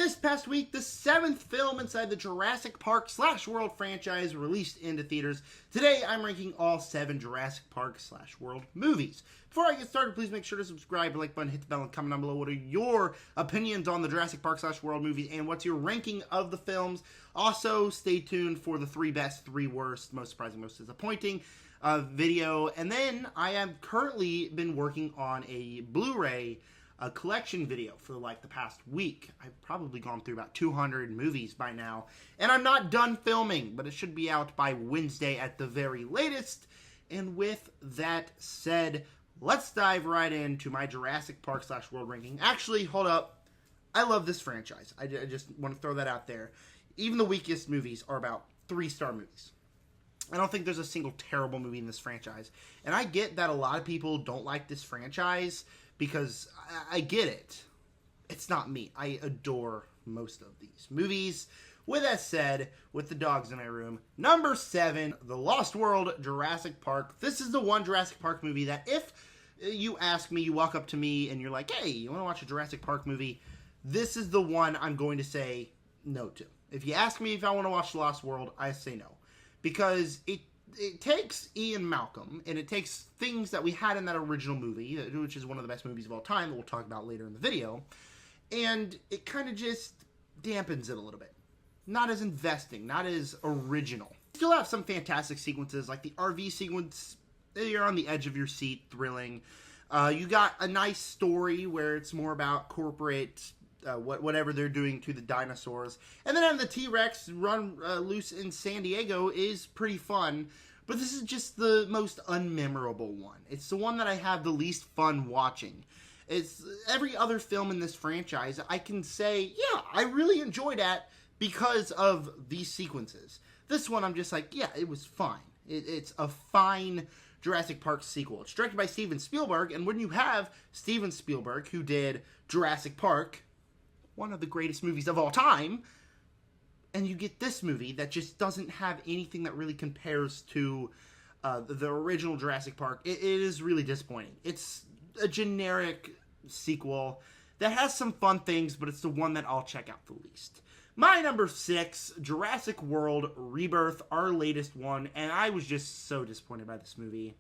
This past week, the 7th film inside the Jurassic Park / World franchise released into theaters. Today, I'm ranking all 7 Jurassic Park / World movies. Before I get started, please make sure to subscribe, like button, hit the bell, and comment down below what are your opinions on the Jurassic Park / World movies, and what's your ranking of the films. Also, stay tuned for the 3 best, 3 worst, most surprising, most disappointing video. And then, I have currently been working on a Blu-ray collection video for the past week. I've probably gone through about 200 movies by now, and I'm not done filming, but it should be out by Wednesday at the very latest. And with that said, let's dive right into my Jurassic Park / World ranking. Actually, hold up. I love this franchise. I just want to throw that out there. Even the weakest movies are about 3-star movies. I don't think there's a single terrible movie in this franchise. And I get that a lot of people don't like this franchise, because I get it. It's not me. I adore most of these movies. With that said, with the dogs in my room, number 7, The Lost World, Jurassic Park. This is the one Jurassic Park movie that if you ask me, you walk up to me and you're like, hey, you want to watch a Jurassic Park movie? This is the one I'm going to say no to. If you ask me if I want to watch The Lost World, I say no. Because it takes Ian Malcolm, and it takes things that we had in that original movie, which is one of the best movies of all time that we'll talk about later in the video, and it kind of just dampens it a little bit. Not as investing, not as original. Still have some fantastic sequences, like the RV sequence. You're on the edge of your seat, thrilling. You got a nice story where it's more about corporate whatever they're doing to the dinosaurs. And then having the T-Rex run loose in San Diego is pretty fun. But this is just the most unmemorable one. It's the one that I have the least fun watching. It's every other film in this franchise, I can say, yeah, I really enjoyed that because of these sequences. This one, I'm just like, yeah, it was fine. It's a fine Jurassic Park sequel. It's directed by Steven Spielberg, and when you have Steven Spielberg, who did Jurassic Park, one of the greatest movies of all time, and you get this movie that just doesn't have anything that really compares to the original Jurassic Park, it is really disappointing. It's a generic sequel that has some fun things, but it's the one that I'll check out the least. My number 6, Jurassic World Rebirth, our latest one, and I was just so disappointed by this movie.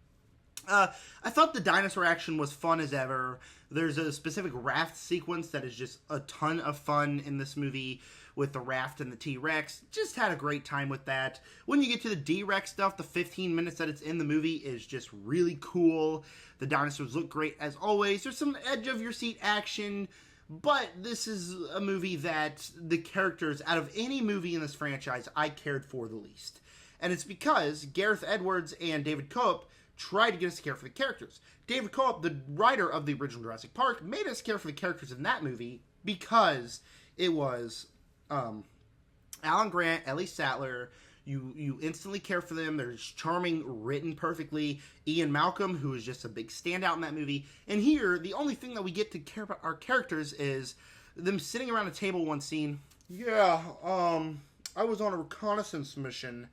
I thought the dinosaur action was fun as ever. There's a specific raft sequence that is just a ton of fun in this movie with the raft and the T-Rex. Just had a great time with that. When you get to the D-Rex stuff, the 15 minutes that it's in the movie is just really cool. The dinosaurs look great as always. There's some edge-of-your-seat action, but this is a movie that the characters, out of any movie in this franchise, I cared for the least. And it's because Gareth Edwards and David Cope tried to get us to care for the characters. David Cope, the writer of the original Jurassic Park, made us care for the characters in that movie because it was Alan Grant, Ellie Sattler. You instantly care for them. They're charming, written perfectly. Ian Malcolm, who is just a big standout in that movie. And here, the only thing that we get to care about our characters is them sitting around a table one scene. Yeah, I was on a reconnaissance mission,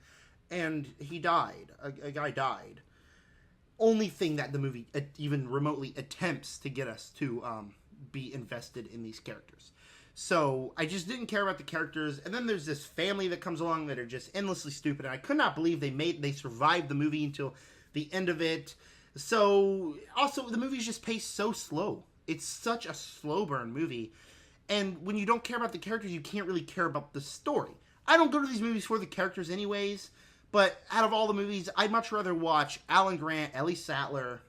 and he died. A guy died. Only thing that the movie even remotely attempts to get us to be invested in these characters. So I just didn't care about the characters. And then there's this family that comes along that are just endlessly stupid. And I could not believe they survived the movie until the end of it. So also the movie's just paced so slow. It's such a slow burn movie. And when you don't care about the characters, you can't really care about the story. I don't go to these movies for the characters anyways. But out of all the movies, I'd much rather watch Alan Grant, Ellie Sattler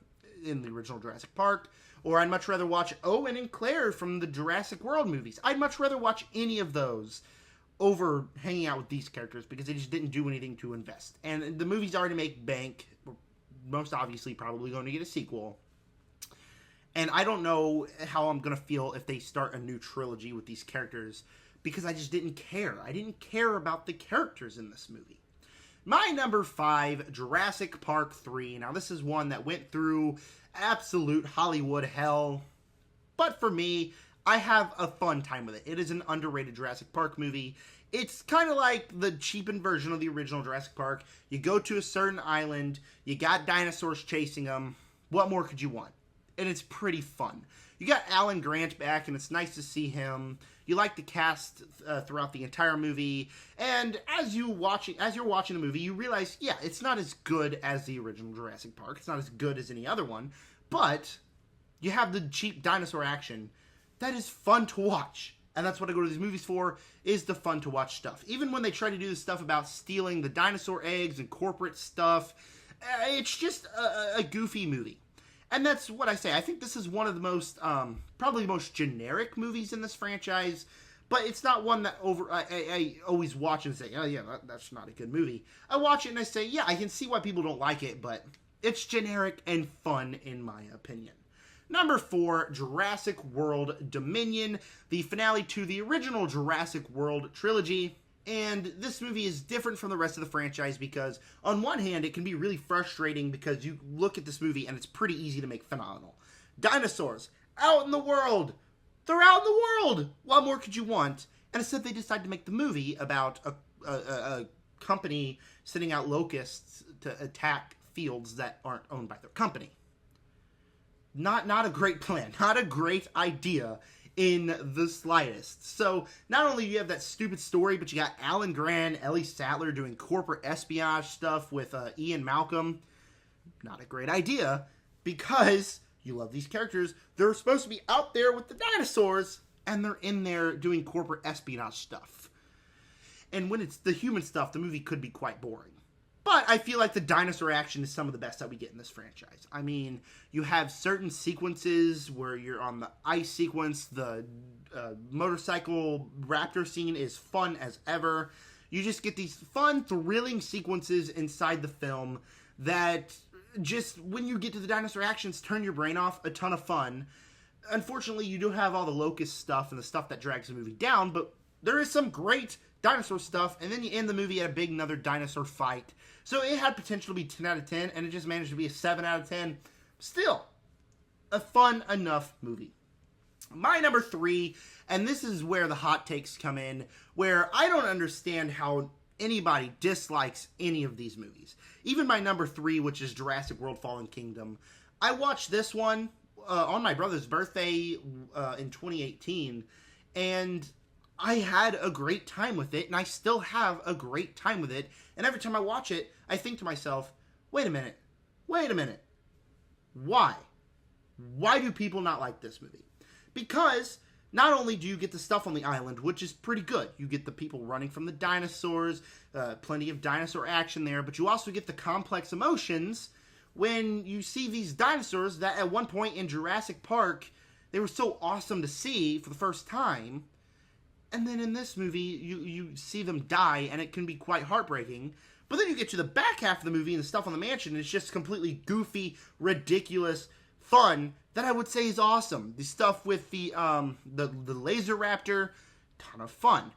in the original Jurassic Park, or I'd much rather watch Owen and Claire from the Jurassic World movies. I'd much rather watch any of those over hanging out with these characters because they just didn't do anything to invest. And the movies already make bank. We're most obviously probably going to get a sequel. And I don't know how I'm going to feel if they start a new trilogy with these characters because I just didn't care. I didn't care about the characters in this movie. My number 5, Jurassic Park 3. Now, this is one that went through absolute Hollywood hell. But for me, I have a fun time with it. It is an underrated Jurassic Park movie. It's kind of like the cheapened version of the original Jurassic Park. You go to a certain island. You got dinosaurs chasing them. What more could you want? And it's pretty fun. You got Alan Grant back, and it's nice to see him. You like the cast throughout the entire movie, and as you're watching the movie, you realize, yeah, it's not as good as the original Jurassic Park. It's not as good as any other one, but you have the cheap dinosaur action that is fun to watch. And that's what I go to these movies for, is the fun to watch stuff. Even when they try to do this stuff about stealing the dinosaur eggs and corporate stuff, it's just a goofy movie. And that's what I say. I think this is one of the most, probably the most generic movies in this franchise, but it's not one that I always watch and say, oh yeah, that's not a good movie. I watch it and I say, yeah, I can see why people don't like it, but it's generic and fun in my opinion. Number 4, Jurassic World Dominion, the finale to the original Jurassic World trilogy. And this movie is different from the rest of the franchise because, on one hand, it can be really frustrating because you look at this movie and it's pretty easy to make phenomenal. Dinosaurs, out in the world! They're out in the world! What more could you want? And instead they decide to make the movie about a company sending out locusts to attack fields that aren't owned by their company. Not a great plan. Not a great idea in the slightest. So, not only do you have that stupid story, but you got Alan Grant, Ellie Sattler doing corporate espionage stuff with Ian Malcolm. Not a great idea, because you love these characters. They're supposed to be out there with the dinosaurs, and they're in there doing corporate espionage stuff. And when it's the human stuff, the movie could be quite boring. But I feel like the dinosaur action is some of the best that we get in this franchise. I mean, you have certain sequences where you're on the ice sequence. The motorcycle raptor scene is fun as ever. You just get these fun, thrilling sequences inside the film that just, when you get to the dinosaur actions, turn your brain off. A ton of fun. Unfortunately, you do have all the locust stuff and the stuff that drags the movie down, but there is some great dinosaur stuff, and then you end the movie at a big another dinosaur fight. So it had potential to be 10 out of 10, and it just managed to be a 7 out of 10. Still, a fun enough movie. My number 3, and this is where the hot takes come in, where I don't understand how anybody dislikes any of these movies. Even my number 3, which is Jurassic World Fallen Kingdom. I watched this one on my brother's birthday in 2018, and I had a great time with it, and I still have a great time with it. And every time I watch it, I think to myself, wait a minute. Why? Why do people not like this movie? Because not only do you get the stuff on the island, which is pretty good. You get the people running from the dinosaurs, plenty of dinosaur action there, but you also get the complex emotions when you see these dinosaurs that at one point in Jurassic Park, they were so awesome to see for the first time. And then in this movie, you see them die, and it can be quite heartbreaking. But then you get to the back half of the movie and the stuff on the mansion, and it's just completely goofy, ridiculous fun that I would say is awesome. The stuff with the laser raptor, ton of fun.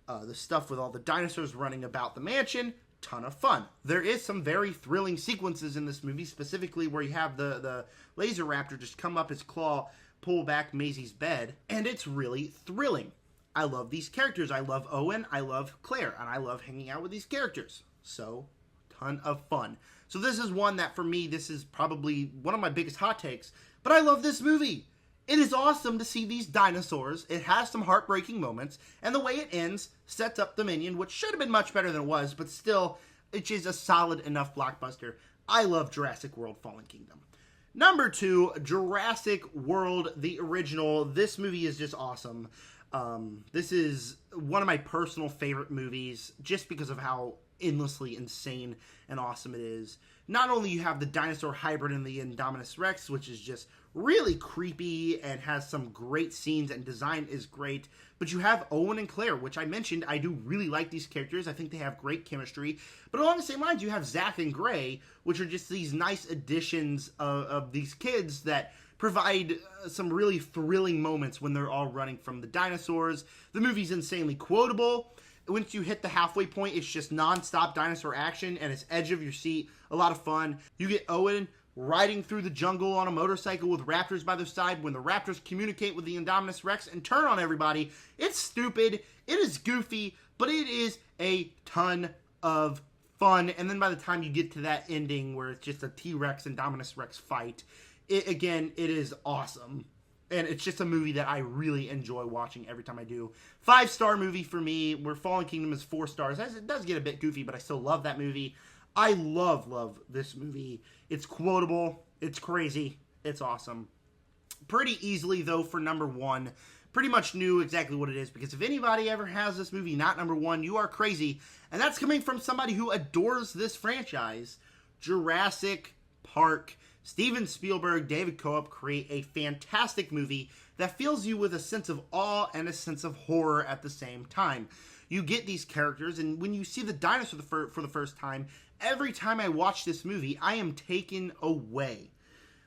The stuff with all the dinosaurs running about the mansion, ton of fun. There is some very thrilling sequences in this movie, specifically where you have the laser raptor just come up his claw, pull back Maisie's bed, and it's really thrilling. I love these characters. I love Owen, I love Claire, and I love hanging out with these characters. So, ton of fun. So this is one that, for me, this is probably one of my biggest hot takes. But I love this movie. It is awesome to see these dinosaurs. It has some heartbreaking moments. And the way it ends sets up Dominion, which should have been much better than it was. But still, it is a solid enough blockbuster. I love Jurassic World Fallen Kingdom. Number 2, Jurassic World, the original. This movie is just awesome. This is one of my personal favorite movies just because of how endlessly insane and awesome it is. Not only you have the dinosaur hybrid in the Indominus Rex, which is just really creepy and has some great scenes and design is great, but you have Owen and Claire, which I mentioned. I do really like these characters. I think they have great chemistry. But along the same lines, you have Zach and Gray, which are just these nice additions of these kids that provide some really thrilling moments when they're all running from the dinosaurs. The movie's insanely quotable. Once you hit the halfway point, it's just non-stop dinosaur action, and it's edge of your seat. A lot of fun. You get Owen riding through the jungle on a motorcycle with raptors by their side when the raptors communicate with the Indominus Rex and turn on everybody. It's stupid. It is goofy, but it is a ton of fun. And then by the time you get to that ending where it's just a T-Rex and Indominus Rex fight, it is awesome. And it's just a movie that I really enjoy watching every time I do. 5-star movie for me, where Fallen Kingdom is 4 stars. It does get a bit goofy, but I still love that movie. I love this movie. It's quotable. It's crazy. It's awesome. Pretty easily, though, for number 1. Pretty much knew exactly what it is, because if anybody ever has this movie not number 1, you are crazy. And that's coming from somebody who adores this franchise. Jurassic Park. Steven Spielberg, David Coop create a fantastic movie that fills you with a sense of awe and a sense of horror at the same time. You get these characters, and when you see the dinosaur for the first time, every time I watch this movie, I am taken away.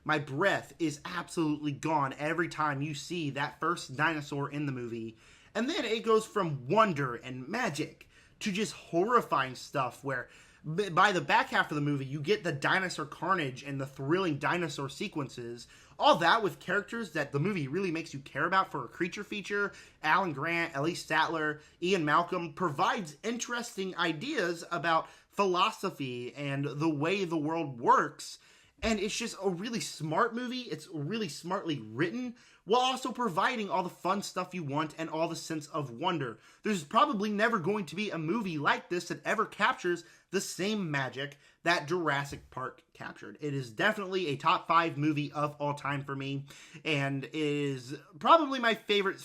My breath is absolutely gone every time you see that first dinosaur in the movie. And then it goes from wonder and magic to just horrifying stuff where by the back half of the movie, you get the dinosaur carnage and the thrilling dinosaur sequences. All that with characters that the movie really makes you care about for a creature feature. Alan Grant, Elise Sattler, Ian Malcolm provides interesting ideas about philosophy and the way the world works. And it's just a really smart movie. It's really smartly written, while also providing all the fun stuff you want and all the sense of wonder. There's probably never going to be a movie like this that ever captures the same magic that Jurassic Park captured. It is definitely a top 5 movie of all time for me, and is probably my favorite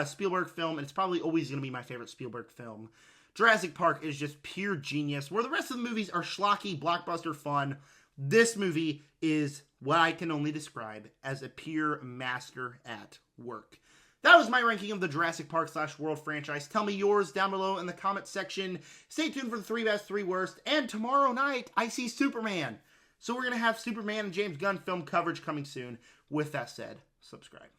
Spielberg film, and it's probably always going to be my favorite Spielberg film. Jurassic Park is just pure genius. Where the rest of the movies are schlocky, blockbuster fun, this movie is what I can only describe as a pure master at work. That was my ranking of the Jurassic Park / World franchise. Tell me yours down below in the comments section. Stay tuned for the 3 best, 3 worst. And tomorrow night, I see Superman. So we're going to have Superman and James Gunn film coverage coming soon. With that said, subscribe.